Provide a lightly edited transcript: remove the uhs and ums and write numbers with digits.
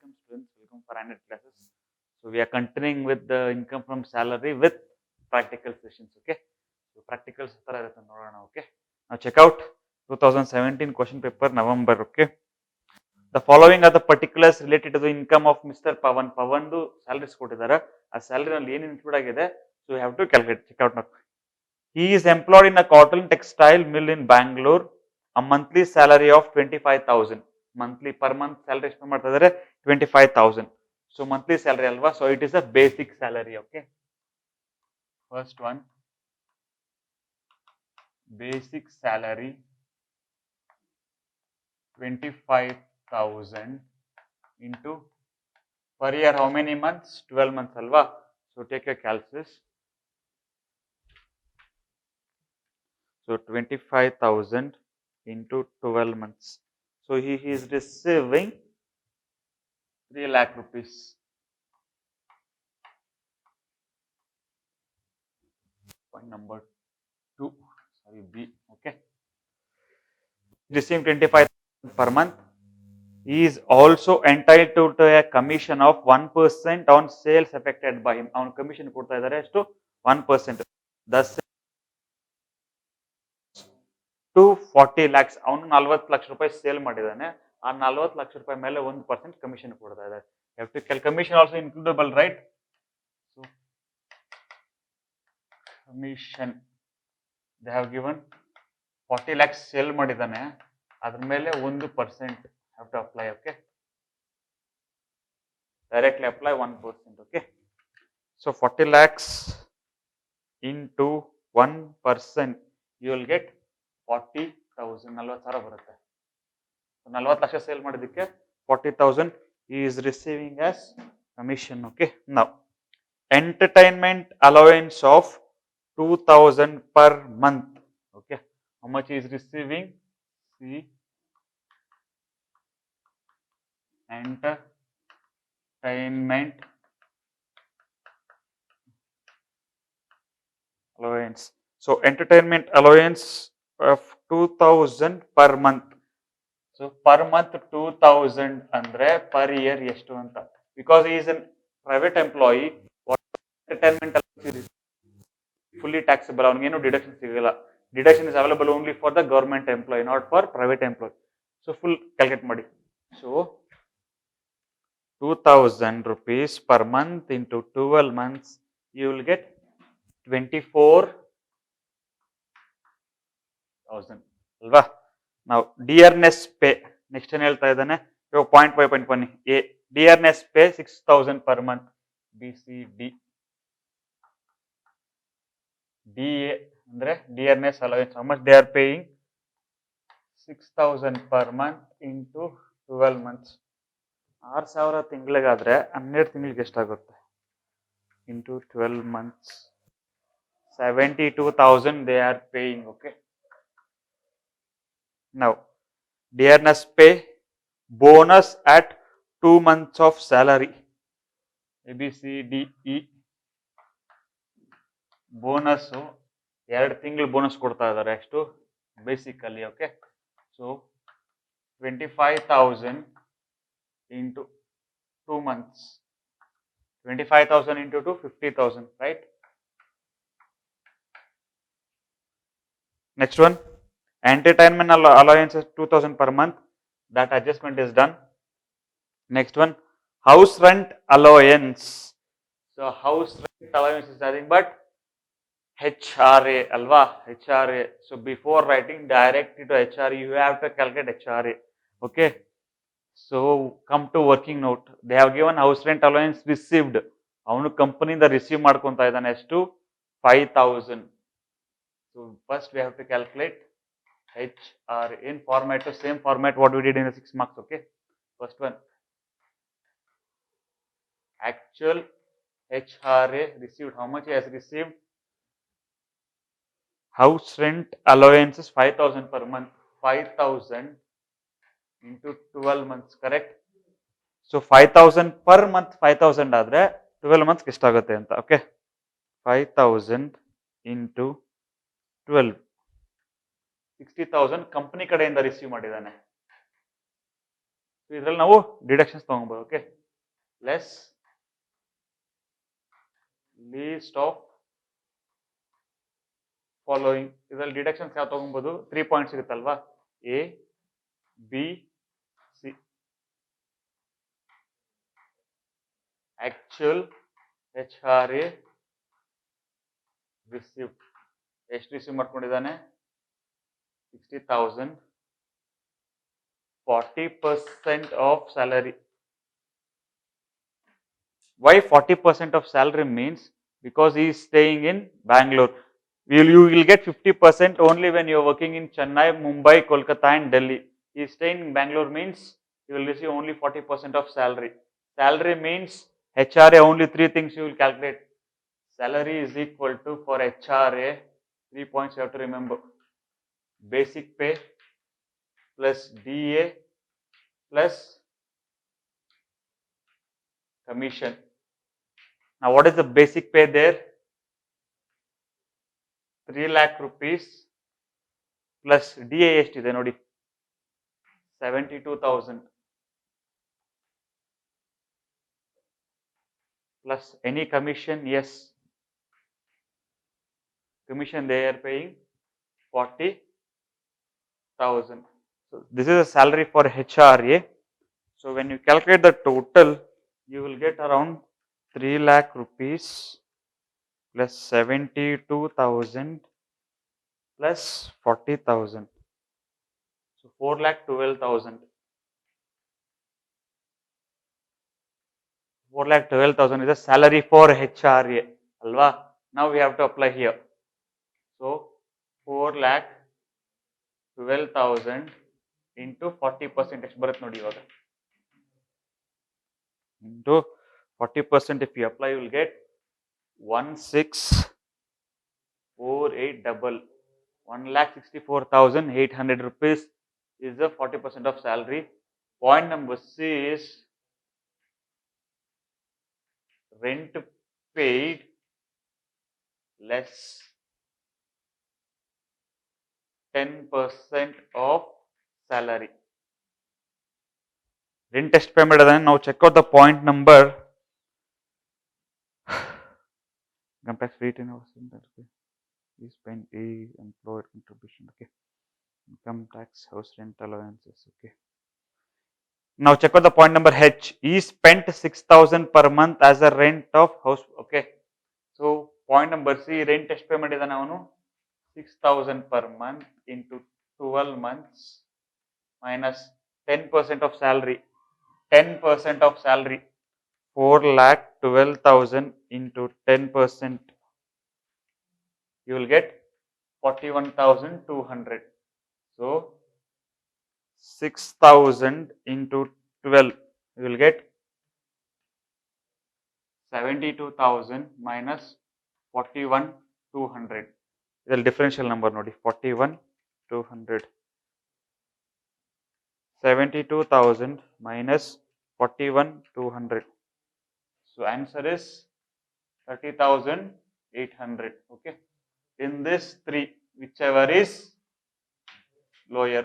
Welcome students, welcome for annual classes. So we are continuing with the income from salary with practical sessions. Okay, so practicals okay. Now check out 2017 question paper November. Okay, the following are the particulars related to the income of Mr. Pavan. Pavandu salary ಕೊಟ್ಟಿದ್ದಾರೆ ಆ salary ನಲ್ಲಿ ಏನು include ಆಗಿದೆ, so you have to calculate. Check out now. He is employed in a cotton textile mill in Bangalore. A monthly salary of 25,000. Monthly per month salary ಎಷ್ಟು ಮಾಡ್ತಾ ಇದ್ದಾರೆ 25,000. So monthly salary ಅಲ್ವಾ, so it is a basic salary. Okay, first one, basic salary 25,000 into per year how many months? 12 months alva. So take a calculus. So 25,000 into 12 months. So he is receiving 3 lakh rupees. Point number 2, sorry B. Okay, receiving 25,000 per month. He is also entitled to a commission of 1% on sales affected by him. ಅವನು commission ಕೊಡ್ತಾ ಇದ್ದಾರೆ ಎಷ್ಟು 1%. Thus to 40 lakhs. ಅವನು 40 ಲಕ್ಷ ರೂಪಾಯಿ sale ಮಾಡಿದ್ದಾನೆ. ಆ 40 ಲಕ್ಷ ರೂಪಾಯಿ ಮೇಲೆ 1% ಕಮಿಷನ್ ಕೊಡ್ತಾ ಇದ್ದಾರೆ. Commission also includable, right? So commission they have given 40 lakhs sale ಮಾಡಿದ್ದಾನೆ, ಅದ್ರ ಮೇಲೆ 1% have to apply. Okay, directly apply 1%. Okay, so 40 lakhs into 1%, you will get 40,000. 40,000 ಬರುತ್ತೆ. 40 ಲಕ್ಷ ಸೇಲ್ ಮಾಡಿದ್ದಕ್ಕೆ 40,000 he is receiving as commission. Okay, now entertainment allowance of 2,000 per month. Okay, how much he is receiving? See, entertainment allowance. So entertainment allowance of 2,000 per month. So per month 2,000 andre per year ಎಷ್ಟು ಅಂತ, because he is a private employee, what entertainment allowance is fully taxable. ಅವನಿಗೇನು deduction ಸಿಗಲ್ಲ. Deduction is available only for the government employee, not for private employee. So full calculate ಮಾಡಿ. So 2,000 rupees per month into 12 months, you will get 24,000 ಅಲ್ವಾ? ನಾವು dearness pay next ಏನು ಹೇಳ್ತಾ ಇದ್ದಾನೆ, ಇವಾಗ point by point ಬನ್ನಿ. A dearness pay 6,000 per month. B C D. D A ಅಂದ್ರೆ dearness allowance, how much they are paying 6,000 per month into 12 months. 6,000 ತಿಂಗಳಿಗಾದ್ರೆ 12 ತಿಂಗಳಿಗೆ ಎಷ್ಟಾಗುತ್ತೆ into 12 months? 72,000 they are paying. Okay, now dearness pay bonus at 2 months of salary. A B C D E. Bonus 2 ತಿಂಗಳು bonus ಕೊಡ್ತಾ ಇದ್ದಾರೆ ಎಷ್ಟು basically. Okay, so 25,000 into 2 months. 25,000 into 2, 50,000, right? Next one, entertainment allowance is 2,000 per month. That adjustment is done. Next one, house rent allowance. So house rent allowance is nothing but HRA alva, HRA. So before writing directly to HRA, you have to calculate HRA. Okay, so come to working note. They have given house rent allowance received. ಅವನು ಕಂಪನಿಯಿಂದ receive ಮಾಡ್ಕೊಂತ ಇದ್ದಾನೆ ಎಷ್ಟು 5,000. So first we have to calculate HRA in format, to same format what we did in the 6 marks. Okay, first one, actual HRA received. How much he has received? House rent allowance is 5,000 per month. 5,000 into 12 months, correct? So 5,000 per month, 5,000 ಆದ್ರೆ 12 months ಎಷ್ಟಾಗುತ್ತೆ ಅಂತ. Okay, 5,000 into 12, 60,000 company ಕಡೆಯಿಂದ receive ಮಾಡಿದ್ದಾನೆ. ಇದರಲ್ಲಿ ನಾವು deductions ತಗೊಬೋದು. Okay, less least of following. ಇದರಲ್ಲಿ deductions ಯಾವ ತಗೊಬೋದು? 3 ಪಾಯಿಂಟ್ಸ್ ಸಿಗುತ್ತಲ್ವಾ, A B C. Actual HRA receive, ಎಷ್ಟು ರಿಸೀವ್ ಮಾಡ್ಕೊಂಡಿದ್ದಾನೆ? 60,000, 40% of salary. Why 40% of salary means? Because he is staying in Bangalore. You will get 50% only when you are working in Chennai, Mumbai, Kolkata and Delhi. He is staying in Bangalore means you will receive only 40% of salary. Salary means HRA, only 3 things you will calculate. Salary is equal to, for HRA, 3 points you have to remember. Basic pay plus DA plus commission. Now what is the basic pay there? 3 lakh rupees plus DA ಎಷ್ಟಿದೆ ನೋಡಿ, 72,000 plus any commission. Yes, commission they are paying 40,000. So this is a salary for HRA. So when you calculate the total, you will get around 3 lakh rupees plus 72,000 plus 40,000. So 4,12,000. 4,12,000 is a salary for HRA. Alva? Now we have to apply here. So 4,12,000 into 40%. ಎಷ್ಟು ಬರುತ್ತೆ ನೋಡಿ ಇವಾಗ? Into 40%, if you apply, you will get 1648 1,64,800 rupees is the 40% of salary. Point number C is rent paid less 10% of salary. Rent ಎಷ್ಟು pay ಮಾಡಿದಾನೆ? ನಾವು check out the point number. Income tax rate in is spent employer contribution. Okay, income tax, house rent allowances. Okay, now check out the point number H. He spent 6,000 per month as a rent of house. Okay, so point number C, rent ಎಷ್ಟು pay ಮಾಡಿದಾನೆ ಅವನು? 6,000 per month into 12 months minus 10% of salary. 10% of salary, 4,12,000 into 10%, you will get 41,200. So 6,000 into 12, you will get 72,000 minus 41,200. This is differential number nodi, 41,200. 72,000 minus 41,200. So answer is 30,800. Okay. In this 3, whichever is lower.